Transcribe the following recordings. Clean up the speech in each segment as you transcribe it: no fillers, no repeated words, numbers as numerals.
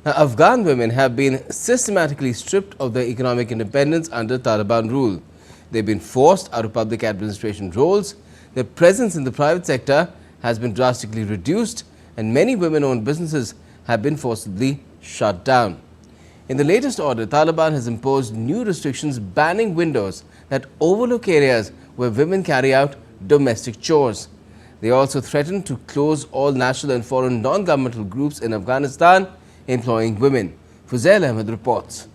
Afghan women have been systematically stripped of their economic independence under Taliban rule. They've been forced out of public administration roles. Their presence in the private sector has been drastically reduced, and many women-owned businesses have been forcibly shut down. In the latest order, Taliban has imposed new restrictions banning windows that overlook areas where women carry out domestic chores. They also threatened to close all national and foreign non-governmental groups in Afghanistan employing women. Fuzail Ahmed reports.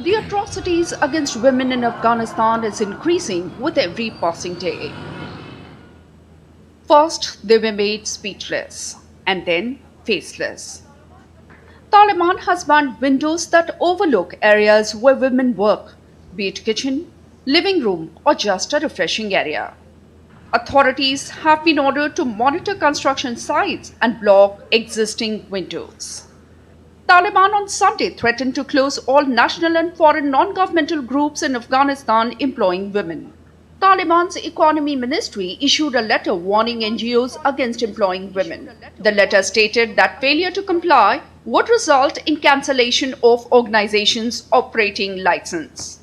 The atrocities against women in Afghanistan is increasing with every passing day. First, they were made speechless and then faceless. Taliban has banned windows that overlook areas where women work, be it kitchen, living room, or just a refreshing area. Authorities have been ordered to monitor construction sites and block existing windows. Taliban on Sunday threatened to close all national and foreign non-governmental groups in Afghanistan employing women. Taliban's economy ministry issued a letter warning NGOs against employing women. The letter stated that failure to comply would result in cancellation of organizations' operating license.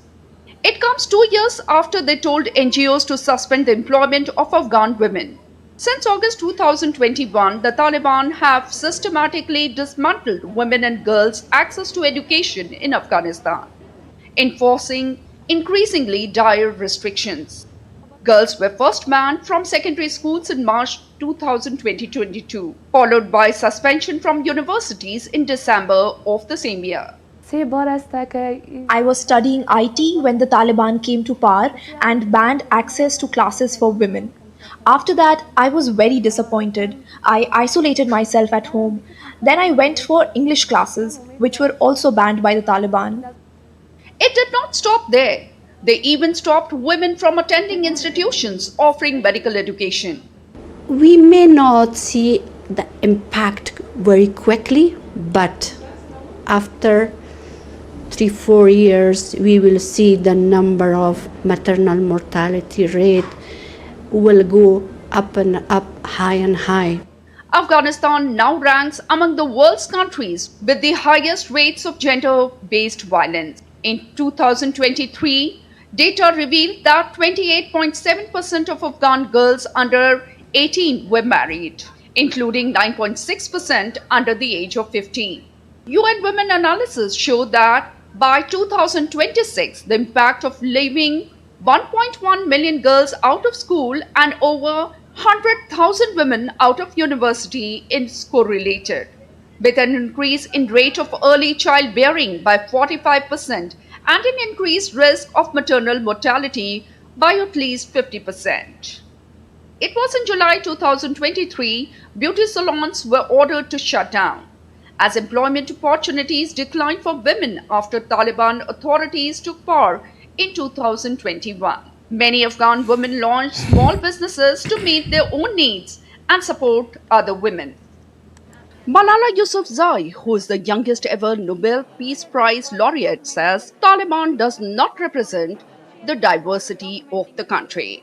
It comes 2 years after they told NGOs to suspend the employment of Afghan women. Since August 2021, the Taliban have systematically dismantled women and girls' access to education in Afghanistan, enforcing increasingly dire restrictions. Girls were first banned from secondary schools in March 2022, followed by suspension from universities in December of the same year. I was studying IT when the Taliban came to power and banned access to classes for women. After that, I was very disappointed. I isolated myself at home. Then I went for English classes, which were also banned by the Taliban. It did not stop there. They even stopped women from attending institutions offering medical education. We may not see the impact very quickly, but after 3-4 years, we will see the number of maternal mortality rate will go up and up, high and high. Afghanistan now ranks among the world's countries with the highest rates of gender-based violence. In 2023, data revealed that 28.7% of Afghan girls under 18 were married, including 9.6% under the age of 15. UN Women analysis showed that by 2026, the impact of leaving 1.1 million girls out of school and over 100,000 women out of university is correlated, with an increase in rate of early childbearing by 45% and an increased risk of maternal mortality by at least 50%. It was in July 2023, beauty salons were ordered to shut down, as employment opportunities declined for women after Taliban authorities took power in 2021. Many Afghan women launched small businesses to meet their own needs and support other women. Malala Yousafzai, who is the youngest ever Nobel Peace Prize laureate, says Taliban does not represent the diversity of the country.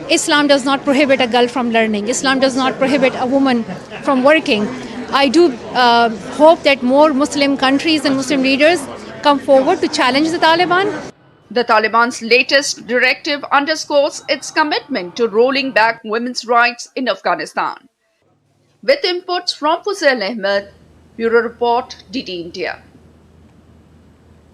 Islam does not prohibit a girl from learning. Islam does not prohibit a woman from working. I do hope that more Muslim countries and Muslim leaders come forward to challenge the Taliban. The Taliban's latest directive underscores its commitment to rolling back women's rights in Afghanistan. With inputs from Fuzail Ahmed, Bureau Report, DD India.